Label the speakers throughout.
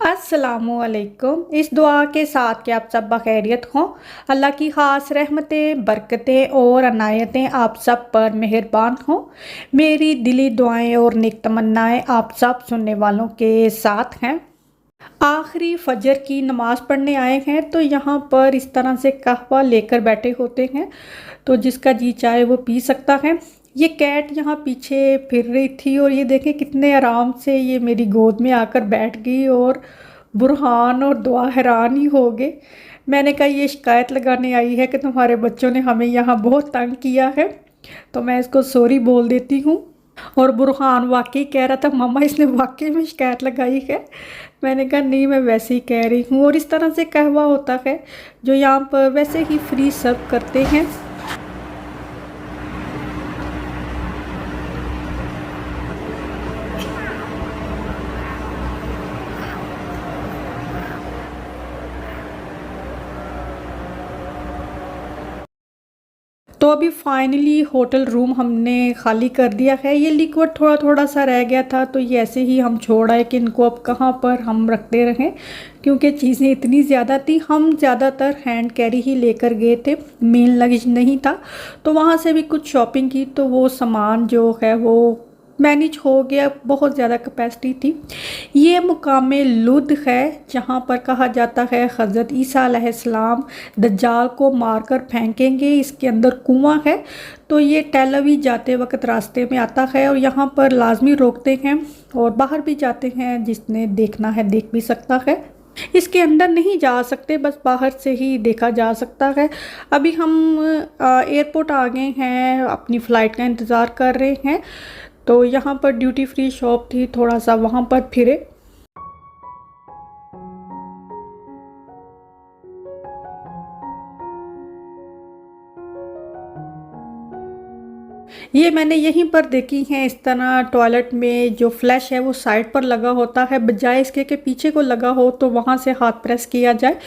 Speaker 1: अस्सलामुअलैकुम। इस दुआ के साथ कि आप सब बखैरियत हों। अल्लाह की ख़ास रहमतें, बरकतें और अनायतें आप सब पर मेहरबान हों। मेरी दिली दुआएं और नेक तमन्नाएं आप सब सुनने वालों के साथ हैं। आखिरी फजर की नमाज़ पढ़ने आए हैं तो यहाँ पर इस तरह से कहवा लेकर बैठे होते हैं, तो जिसका जी चाहे वो पी सकता है। ये कैट यहाँ पीछे फिर रही थी और ये देखें कितने आराम से ये मेरी गोद में आकर बैठ गई और बुरहान और दुआ हैरान ही हो गए। मैंने कहा ये शिकायत लगाने आई है कि तुम्हारे बच्चों ने हमें यहाँ बहुत तंग किया है, तो मैं इसको सॉरी बोल देती हूँ। और बुरहान वाकई कह रहा था मम्मा इसने वाकई में शिकायत लगाई है। मैंने कहा नहीं, मैं वैसे ही कह रही हूँ। और इस तरह से कहवा होता है जो यहाँ पर वैसे ही फ्री सर्व करते हैं। तो अभी फाइनली होटल रूम हमने खाली कर दिया है। ये लिक्विड थोड़ा थोड़ा सा रह गया था, तो ये ऐसे ही हम छोड़ आए कि इनको अब कहाँ पर हम रखते रहें, क्योंकि चीज़ें इतनी ज़्यादा थी। हम ज़्यादातर हैंड कैरी ही लेकर गए थे, मेन लगेज नहीं था। तो वहाँ से भी कुछ शॉपिंग की, तो वो सामान जो है वो मैनेज हो गया। बहुत ज़्यादा कैपेसिटी थी। ये मुकाम लुद है जहाँ पर कहा जाता है हज़रत ईसा अलैहिस्सलाम दज्जाल को मारकर फेंकेंगे। इसके अंदर कुआं है, तो ये टेल अवीव जाते वक्त रास्ते में आता है और यहाँ पर लाजमी रोकते हैं और बाहर भी जाते हैं। जिसने देखना है देख भी सकता है। इसके अंदर नहीं जा सकते, बस बाहर से ही देखा जा सकता है। अभी हम एयरपोर्ट आ गए हैं, अपनी फ़्लाइट का इंतज़ार कर रहे हैं। तो यहाँ पर ड्यूटी फ्री शॉप थी, थोड़ा सा वहाँ पर फिरे। ये मैंने यहीं पर देखी हैं। इस तरह टॉयलेट में जो फ्लैश है वो साइड पर लगा होता है, बजाय इसके कि पीछे को लगा हो तो वहाँ से हाथ प्रेस किया जाए।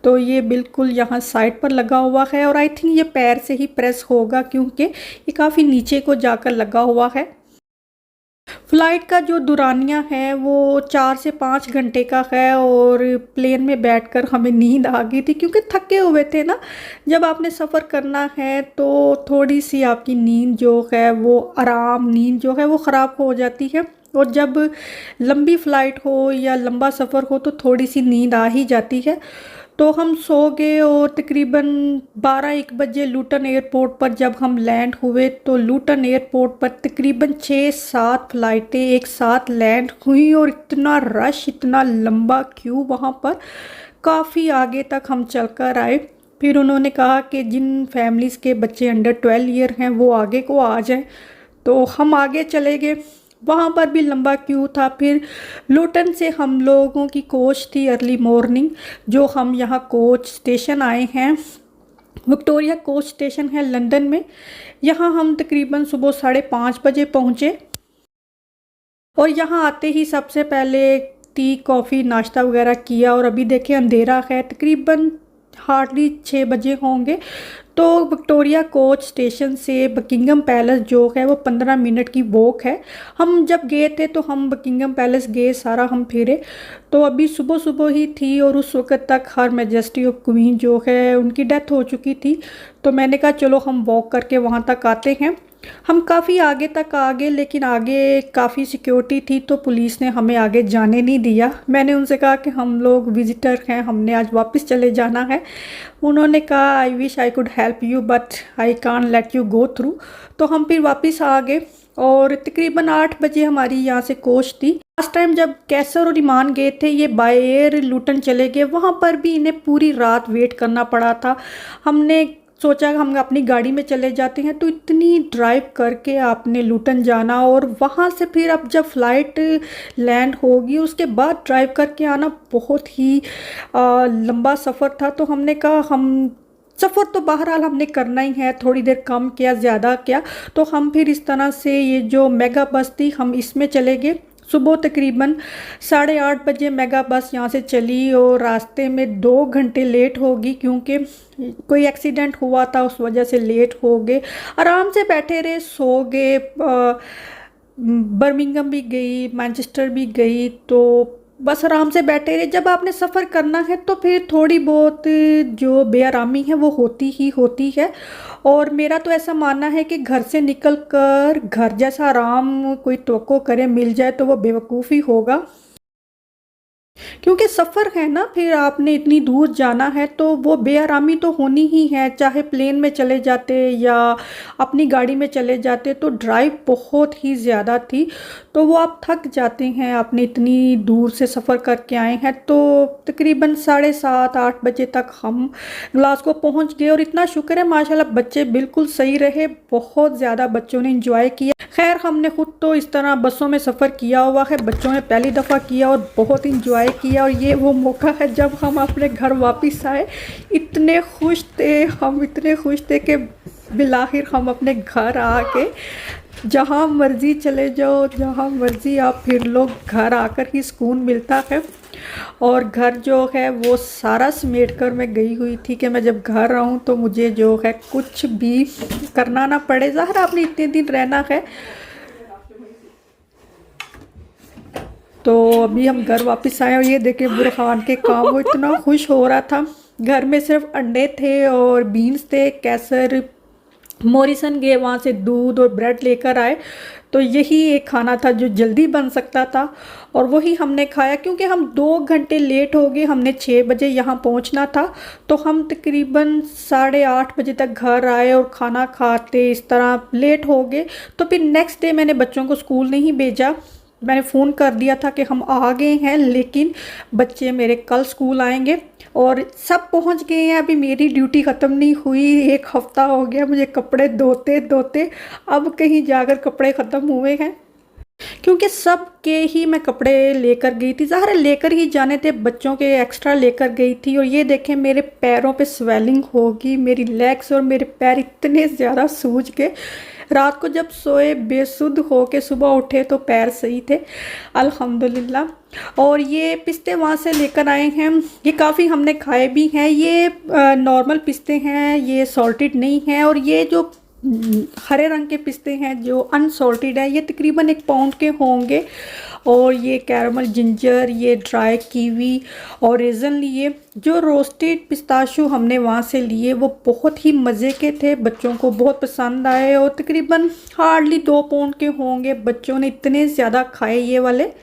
Speaker 1: तो ये बिल्कुल यहाँ साइड पर लगा हुआ है और आई थिंक ये पैर से ही प्रेस होगा, क्योंकि ये काफ़ी नीचे को जाकर लगा हुआ है। फ़्लाइट का जो दुरानिया है वो 4 से 5 घंटे का है और प्लेन में बैठकर हमें नींद आ गई थी, क्योंकि थके हुए थे ना। जब आपने सफ़र करना है तो थोड़ी सी आपकी नींद जो है वो आराम नींद जो है वो ख़राब हो जाती है। और जब लंबी फ़्लाइट हो या लंबा सफ़र हो तो थोड़ी सी नींद आ ही जाती है। तो हम सो गए और तकरीबन 12-1 बजे लूटन एयरपोर्ट पर जब हम लैंड हुए, तो लूटन एयरपोर्ट पर तकरीबन 6-7 फ़्लाइटें एक साथ लैंड हुई और इतना रश, इतना लंबा क्यू वहाँ पर। काफ़ी आगे तक हम चलकर आए। फिर उन्होंने कहा कि जिन फैमिलीज़ के बच्चे अंडर 12 ईयर हैं वो आगे को आ जाएं, तो हम आगे चले गए। वहाँ पर भी लंबा क्यू था। फिर लूटन से हम लोगों की कोच थी अर्ली मॉर्निंग, जो हम यहाँ कोच स्टेशन आए हैं। विक्टोरिया कोच स्टेशन है लंदन में। यहाँ हम तकरीबन सुबह 5:30 बजे पहुँचे और यहाँ आते ही सबसे पहले टी कॉफ़ी नाश्ता वगैरह किया। और अभी देखें अंधेरा है, तकरीबन हार्डली 6 बजे होंगे। तो विक्टोरिया कोच स्टेशन से बकिंगम पैलेस जो है वो 15 मिनट की वॉक है। हम जब गए थे तो हम बकिंगम पैलेस गए, सारा हम फिरे। तो अभी सुबह सुबह ही थी और उस वक़्त तक हर मैजेस्टी ऑफ क्वीन जो है उनकी डेथ हो चुकी थी। तो मैंने कहा चलो हम वॉक करके वहाँ तक आते हैं। हम काफ़ी आगे तक आ गए, लेकिन आगे काफ़ी सिक्योरिटी थी तो पुलिस ने हमें आगे जाने नहीं दिया। मैंने उनसे कहा कि हम लोग विज़िटर हैं, हमने आज वापस चले जाना है। उन्होंने कहा I wish I could help you but I can't let you go through. तो हम फिर वापस आ गए और तकरीबन 8 बजे हमारी यहाँ से कोच थी। लास्ट टाइम जब कैसर और ईमान गए थे ये बाय एयर लूटन चले गए, वहाँ पर भी इन्हें पूरी रात वेट करना पड़ा था। हमने सोचा हम अपनी गाड़ी में चले जाते हैं, तो इतनी ड्राइव करके आपने लूटन जाना और वहाँ से फिर अब जब फ़्लाइट लैंड होगी उसके बाद ड्राइव करके आना बहुत ही लंबा सफ़र था। तो हमने कहा हम सफ़र तो बहरहाल हमने करना ही है, थोड़ी देर कम किया ज़्यादा क्या। तो हम फिर इस तरह से ये जो मेगा बस थी हम इसमें चले गए। सुबह तकरीबन 8:30 बजे मेगा बस यहाँ से चली और रास्ते में 2 घंटे लेट होगी क्योंकि कोई एक्सीडेंट हुआ था, उस वजह से लेट हो गए। आराम से बैठे रहे, सो गए। बर्मिंघम भी गई, मैनचेस्टर भी गई, तो बस आराम से बैठे रहे। जब आपने सफ़र करना है तो फिर थोड़ी बहुत जो बेआरामी है वो होती ही होती है। और मेरा तो ऐसा मानना है कि घर से निकल कर घर जैसा आराम कोई तवक्को करे मिल जाए तो वो बेवकूफ़ी होगा। क्योंकि सफ़र है ना, फिर आपने इतनी दूर जाना है तो वो बेआरामी तो होनी ही है। चाहे प्लेन में चले जाते या अपनी गाड़ी में चले जाते, तो ड्राइव बहुत ही ज़्यादा थी, तो वो आप थक जाते हैं। आपने इतनी दूर से सफ़र करके आए हैं। तो तकरीबन 7:30-8 बजे तक हम ग्लासगो पहुंच गए और इतना शुक्र है माशाल्लाह बच्चे बिल्कुल सही रहे, बहुत ज़्यादा बच्चों ने इंजॉय किया। खैर हमने खुद तो इस तरह बसों में सफ़र किया हुआ है, बच्चों ने पहली दफ़ा किया और बहुत इंजॉय किया। और ये वो मौका है जब हम अपने घर वापस आए। इतने खुश थे हम, इतने खुश थे कि बिलाखिर हम अपने घर आके जहाँ मर्ज़ी चले जाओ, जहाँ मर्ज़ी आप फिर लो, घर आकर ही सुकून मिलता है। और घर जो है वो सारा समेट कर मैं गई हुई थी कि मैं जब घर आऊँ तो मुझे जो है कुछ भी करना ना पड़े। ज़ाहिर आपने इतने दिन रहना है। तो अभी हम घर वापस आए और ये देखे बुरहान के काम, वो इतना खुश हो रहा था। घर में सिर्फ अंडे थे और बीन्स थे, कैसर। मॉरिसन गए वहाँ से दूध और ब्रेड लेकर आए, तो यही एक खाना था जो जल्दी बन सकता था और वही हमने खाया। क्योंकि हम 2 घंटे लेट हो गए, हमने 6 बजे यहाँ पहुँचना था, तो हम तकरीबन 8:30 बजे तक घर आए और खाना खाते इस तरह लेट हो गए। तो फिर नेक्स्ट डे मैंने बच्चों को स्कूल नहीं भेजा। मैंने फ़ोन कर दिया था कि हम आ गए हैं, लेकिन बच्चे मेरे कल स्कूल आएंगे और सब पहुंच गए हैं। अभी मेरी ड्यूटी ख़त्म नहीं हुई, 1 हफ़्ता हो गया मुझे कपड़े धोते धोते, अब कहीं जाकर कपड़े ख़त्म हुए हैं। क्योंकि सब के ही मैं कपड़े लेकर गई थी, ज़ाहिर है लेकर ही जाने थे, बच्चों के एक्स्ट्रा लेकर गई थी। और ये देखें मेरे पैरों पे स्वेलिंग होगी, मेरी लेग्स और मेरे पैर इतने ज़्यादा सूज गए। रात को जब सोए बेसुध हो के सुबह उठे तो पैर सही थे, अल्हम्दुलिल्लाह। और ये पिस्ते वहाँ से लेकर आए हैं, ये काफ़ी हमने खाए भी हैं। ये नॉर्मल पिस्ते हैं, ये सॉल्टेड नहीं हैं। और ये जो हरे रंग के पिस्ते हैं जो अनसॉल्टेड है, ये तकरीबन 1 पाउंड के होंगे। और ये कैरमल जिंजर, ये ड्राई कीवी और रेज़न लिए। जो रोस्टेड पिस्ताशू हमने वहाँ से लिए वो बहुत ही मज़े के थे, बच्चों को बहुत पसंद आए और तकरीबन हार्डली 2 पाउंड के होंगे। बच्चों ने इतने ज़्यादा खाए ये वाले।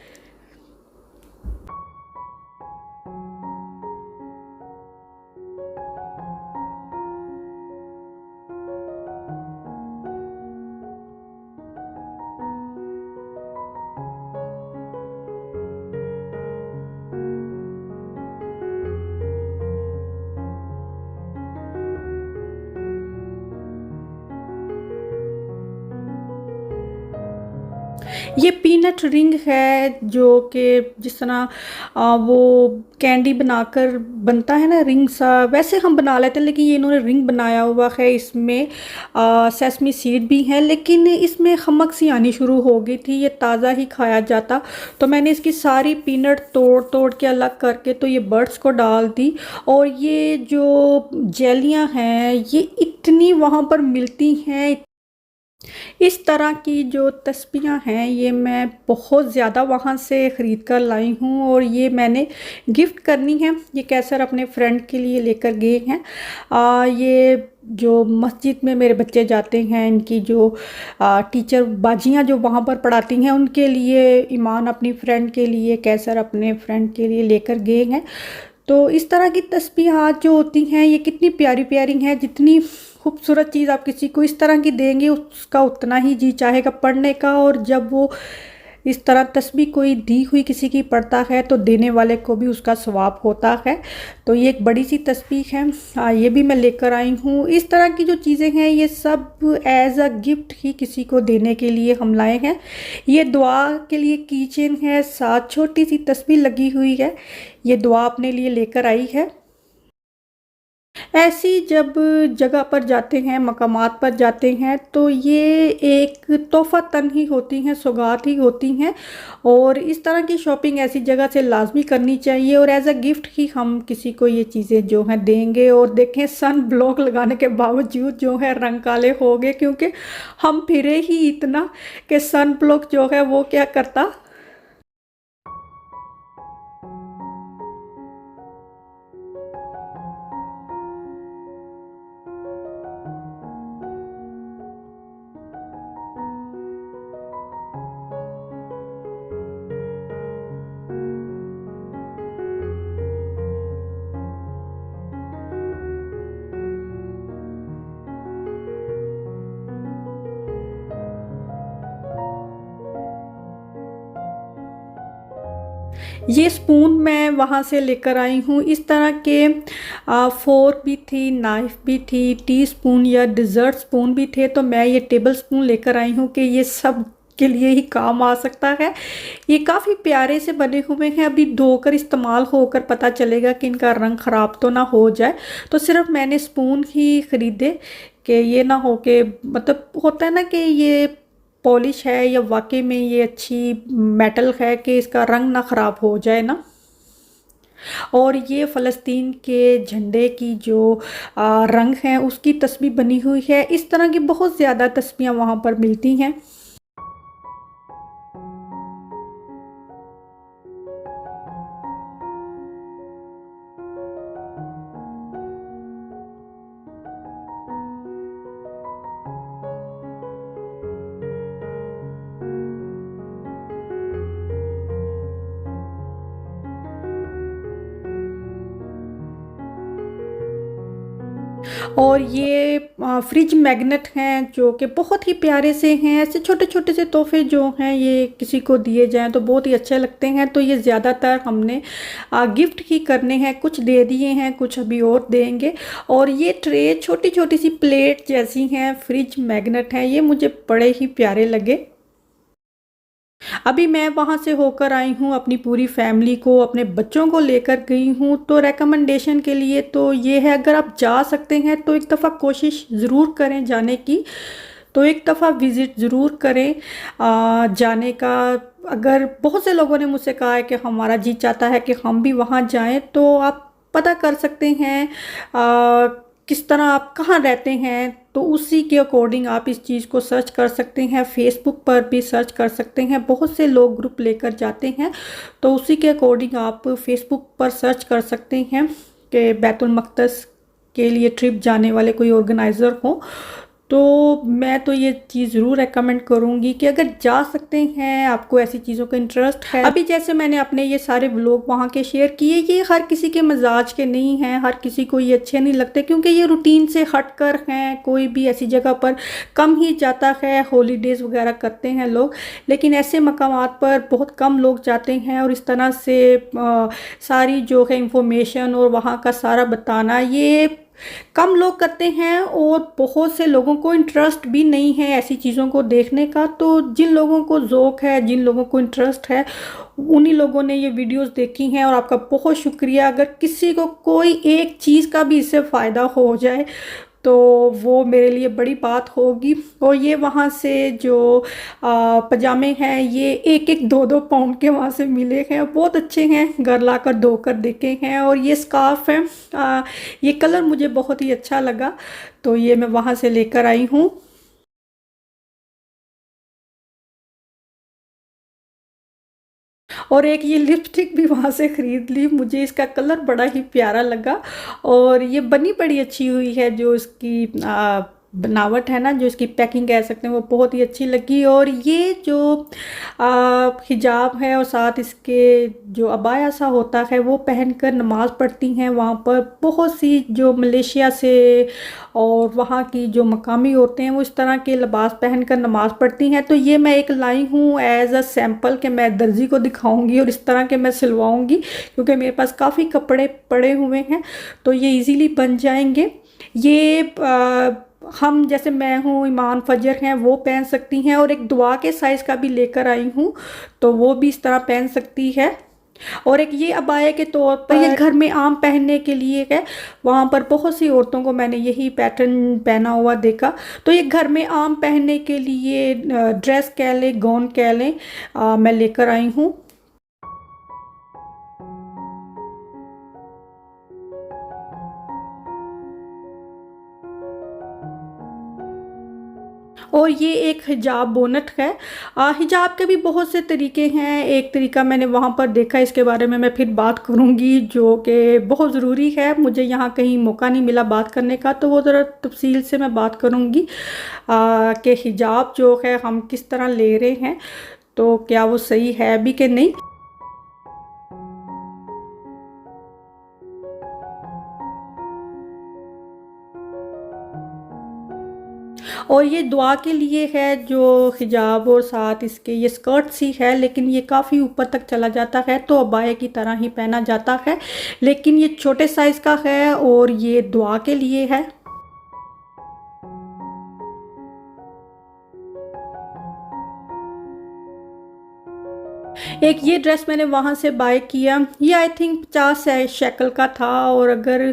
Speaker 1: ये पीनट रिंग है जो कि जिस तरह वो कैंडी बनाकर बनता है ना, रिंग सा, वैसे हम बना लेते हैं, लेकिन ये इन्होंने रिंग बनाया हुआ है। इसमें सेसमी सीड भी है, लेकिन इसमें खमक सी आनी शुरू हो गई थी, ये ताज़ा ही खाया जाता। तो मैंने इसकी सारी पीनट तोड़ तोड़ के अलग करके तो ये बर्ड्स को डाल दी। और ये जो जेलियाँ हैं ये इतनी वहाँ पर मिलती हैं। इस तरह की जो तस्बीहां हैं ये मैं बहुत ज़्यादा वहाँ से ख़रीद कर लाई हूँ और ये मैंने गिफ्ट करनी है। ये कैसर अपने फ्रेंड के लिए लेकर गए हैं। ये जो मस्जिद में मेरे बच्चे जाते हैं, इनकी जो टीचर बाजियाँ जो वहाँ पर पढ़ाती हैं उनके लिए, ईमान अपनी फ्रेंड के लिए, कैसर अपने फ्रेंड के लिए लेकर गए हैं। तो इस तरह की तस्बीहात जो होती हैं ये कितनी प्यारी प्यारी हैं। जितनी खूबसूरत चीज़ आप किसी को इस तरह की देंगे उसका उतना ही जी चाहेगा पढ़ने का। और जब वो इस तरह तस्बीह कोई दी हुई किसी की पढ़ता है तो देने वाले को भी उसका सवाब होता है। तो ये एक बड़ी सी तस्बीह है, ये भी मैं लेकर आई हूँ। इस तरह की जो चीज़ें हैं ये सब एज अ गिफ्ट ही किसी को देने के लिए हम लाए हैं। ये दुआ के लिए कीचेन है, साथ छोटी सी तस्बीह लगी हुई है, ये दुआ अपने लिए लेकर आई है। ऐसी जब जगह पर जाते हैं, मकामात पर जाते हैं, तो ये एक तोहफ़तन ही होती हैं, सौगात ही होती हैं। और इस तरह की शॉपिंग ऐसी जगह से लाज़मी करनी चाहिए और एज़ अ गिफ्ट ही हम किसी को ये चीज़ें जो हैं देंगे। और देखें, सन ब्लॉक लगाने के बावजूद जो है रंग काले हो गए, क्योंकि हम फिरे ही इतना कि सन ब्लॉक जो है वो क्या करता। ये स्पून मैं वहाँ से लेकर आई हूँ। इस तरह के फ़ोर्क भी थी, नाइफ़ भी थी, टी स्पून या डिज़र्ट स्पून भी थे। तो मैं ये टेबल स्पून लेकर आई हूँ कि ये सब के लिए ही काम आ सकता है। ये काफ़ी प्यारे से बने हुए हैं। अभी धोकर इस्तेमाल होकर पता चलेगा कि इनका रंग ख़राब तो ना हो जाए। तो सिर्फ मैंने स्पून ही ख़रीदे कि ये ना हो कि, मतलब होता है ना कि ये पॉलिश है या वाकई में ये अच्छी मेटल है कि इसका रंग ना ख़राब हो जाए ना। और ये फ़लस्तीन के झंडे की जो रंग हैं उसकी तस्वीर बनी हुई है। इस तरह की बहुत ज़्यादा तस्वीरें वहाँ पर मिलती हैं। और ये फ्रिज मैग्नेट हैं जो कि बहुत ही प्यारे से हैं। ऐसे छोटे छोटे से तोहफे जो हैं ये किसी को दिए जाएं तो बहुत ही अच्छे लगते हैं। तो ये ज़्यादातर हमने गिफ्ट ही करने हैं, कुछ दे दिए हैं, कुछ अभी और देंगे। और ये ट्रे छोटी छोटी सी प्लेट जैसी हैं, फ्रिज मैग्नेट हैं, ये मुझे बड़े ही प्यारे लगे। अभी मैं वहाँ से होकर आई हूँ, अपनी पूरी फैमिली को, अपने बच्चों को लेकर गई हूँ। तो रिकमेंडेशन के लिए तो ये है, अगर आप जा सकते हैं तो एक दफ़ा कोशिश ज़रूर करें जाने की। तो एक दफ़ा विज़िट ज़रूर करें जाने का। अगर बहुत से लोगों ने मुझसे कहा है कि हमारा जी चाहता है कि हम भी वहाँ जाएं, तो आप पता कर सकते हैं किस तरह, आप कहाँ रहते हैं, तो उसी के अकॉर्डिंग आप इस चीज़ को सर्च कर सकते हैं। फेसबुक पर भी सर्च कर सकते हैं, बहुत से लोग ग्रुप लेकर जाते हैं। तो उसी के अकॉर्डिंग आप फेसबुक पर सर्च कर सकते हैं कि बैतुल मक़दस के लिए ट्रिप जाने वाले कोई ऑर्गेनाइज़र हो। तो मैं तो ये चीज़ ज़रूर रेकमेंड करूँगी कि अगर जा सकते हैं, आपको ऐसी चीज़ों का इंटरेस्ट है। अभी जैसे मैंने अपने ये सारे व्लॉग वहाँ के शेयर किए, ये हर किसी के मजाज के नहीं हैं, हर किसी को ये अच्छे नहीं लगते, क्योंकि ये रूटीन से हटकर हैं। कोई भी ऐसी जगह पर कम ही जाता है, हॉलीडेज़ वगैरह करते हैं लोग, लेकिन ऐसे मकामात पर बहुत कम लोग जाते हैं। और इस तरह से सारी जो है इंफॉर्मेशन और वहाँ का सारा बताना, ये कम लोग करते हैं। और बहुत से लोगों को इंटरेस्ट भी नहीं है ऐसी चीज़ों को देखने का। तो जिन लोगों को ज़ौक़ है, जिन लोगों को इंटरेस्ट है, उन्हीं लोगों ने ये वीडियोस देखी हैं। और आपका बहुत शुक्रिया। अगर किसी को कोई एक चीज़ का भी इससे फ़ायदा हो जाए तो वो मेरे लिए बड़ी बात होगी। और ये वहाँ से जो पजामे हैं, ये एक एक दो दो पाउंड के वहाँ से मिले हैं, बहुत अच्छे हैं, घर लाकर धोकर देखे हैं। और ये स्कार्फ है, ये कलर मुझे बहुत ही अच्छा लगा, तो ये मैं वहाँ से लेकर आई हूँ। और एक ये लिपस्टिक भी वहाँ से ख़रीद ली, मुझे इसका कलर बड़ा ही प्यारा लगा। और ये बनी बड़ी अच्छी हुई है, जो इसकी बनावट है ना, जो इसकी पैकिंग कह सकते हैं, वो बहुत ही अच्छी लगी। और ये जो हिजाब है और साथ इसके जो अबाया सा होता है, वो पहनकर नमाज़ पढ़ती हैं वहाँ पर बहुत सी जो मलेशिया से और वहाँ की जो मकामी औरतें हैं, वो इस तरह के लिबास पहनकर नमाज़ पढ़ती हैं। तो ये मैं एक लाई हूँ एज़ अ सैम्पल कि मैं दर्जी को दिखाऊंगी और इस तरह के मैं सिलवाऊंगी, क्योंकि मेरे पास काफ़ी कपड़े पड़े हुए हैं, तो ये इजीली बन जाएंगे। ये हम जैसे मैं हूँ, ईमान फजर हैं, वो पहन सकती हैं। और एक दुआ के साइज़ का भी लेकर आई हूँ, तो वो भी इस तरह पहन सकती है। और एक ये अबाया के तौर पर ये घर में आम पहनने के लिए है। वहाँ पर बहुत सी औरतों को मैंने यही पैटर्न पहना हुआ देखा। तो ये घर में आम पहनने के लिए ड्रेस कह लें, गाउन कह लें, मैं लेकर आई हूँ। और ये एक हिजाब बोनट है। हिजाब के भी बहुत से तरीके हैं। एक तरीका मैंने वहाँ पर देखा, इसके बारे में मैं फिर बात करूँगी, जो कि बहुत ज़रूरी है। मुझे यहाँ कहीं मौका नहीं मिला बात करने का, तो वो ज़रा तफसील से मैं बात करूँगी कि हिजाब जो है हम किस तरह ले रहे हैं, तो क्या वो सही है भी कि नहीं। और ये दुआ के लिए है जो हिजाब, और साथ इसके ये स्कर्ट सी है, लेकिन ये काफ़ी ऊपर तक चला जाता है, तो अबाया की तरह ही पहना जाता है, लेकिन ये छोटे साइज़ का है और ये दुआ के लिए है। एक ये ड्रेस मैंने वहाँ से बाय किया, ये आई थिंक 50 शेकल का था, और अगर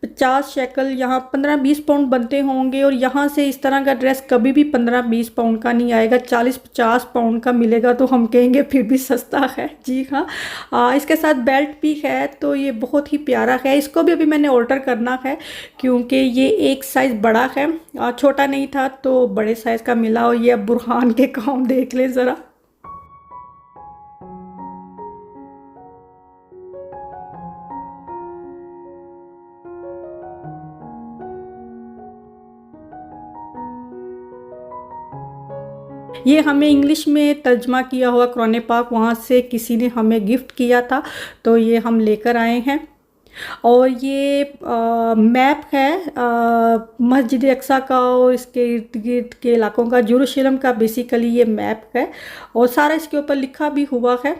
Speaker 1: 50 शेकल यहाँ 15-20 पाउंड बनते होंगे, और यहाँ से इस तरह का ड्रेस कभी भी 15-20 पाउंड का नहीं आएगा, 40-50 पाउंड का मिलेगा, तो हम कहेंगे फिर भी सस्ता है। जी हाँ। इसके साथ बेल्ट भी है, तो ये बहुत ही प्यारा है। इसको भी अभी मैंने ऑल्टर करना है, क्योंकि ये एक साइज़ बड़ा है, छोटा नहीं था तो बड़े साइज़ का मिला। और ये अब बुरहान के काम देख ले ज़रा। ये हमें इंग्लिश में तर्जमा किया हुआ कुरान पाक वहाँ से किसी ने हमें गिफ्ट किया था, तो ये हम लेकर आए हैं। और ये मैप है मस्जिद अक्सा का और इसके इर्द गिर्द के इलाकों का, जेरूशलम का बेसिकली ये मैप है, और सारा इसके ऊपर लिखा भी हुआ है।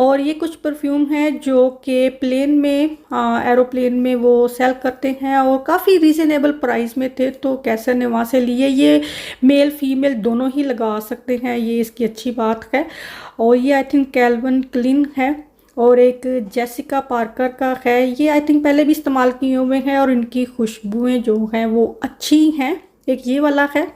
Speaker 1: और ये कुछ परफ्यूम है जो कि प्लेन में, एरोप्लेन में वो सेल करते हैं, और काफ़ी रीज़नेबल प्राइस में थे, तो कैसर ने वहाँ से लिए। ये मेल फीमेल दोनों ही लगा सकते हैं, ये इसकी अच्छी बात है। और ये आई थिंक कैल्विन क्लीन है, और एक जेसिका पार्कर का है। ये आई थिंक पहले भी इस्तेमाल किए हुए हैं, और इनकी खुशबुएं जो हैं वो अच्छी हैं। एक ये वाला है।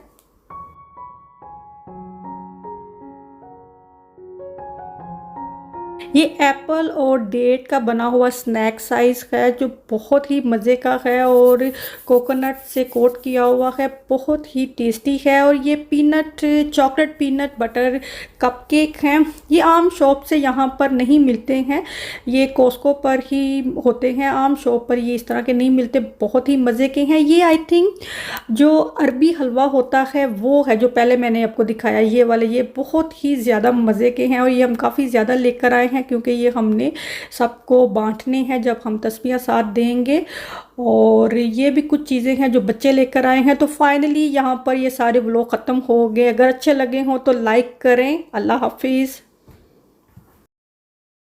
Speaker 1: ये एप्पल और डेट का बना हुआ स्नैक साइज़ है, जो बहुत ही मज़े का है, और कोकोनट से कोट किया हुआ है, बहुत ही टेस्टी है। और ये peanut, chocolate peanut butter cupcake हैं। ये आम शॉप से यहाँ पर नहीं मिलते हैं, ये कॉस्को पर ही होते हैं, आम शॉप पर ये इस तरह के नहीं मिलते। बहुत ही मज़े के हैं। ये आई थिंक जो अरबी हलवा होता है वो है, जो पहले मैंने आपको दिखाया, ये वाले, ये बहुत ही ज़्यादा मज़े के हैं, और ये हम काफ़ी ज़्यादा लेकर आए हैं, क्योंकि ये हमने सबको बांटने हैं जब हम तस्बीह साथ देंगे। और ये भी कुछ चीज़ें हैं जो बच्चे लेकर आए हैं। तो फाइनली यहाँ पर ये सारे व्लॉग ख़त्म हो गए। अगर अच्छे लगे हों तो लाइक करें। अल्लाह हाफिज़।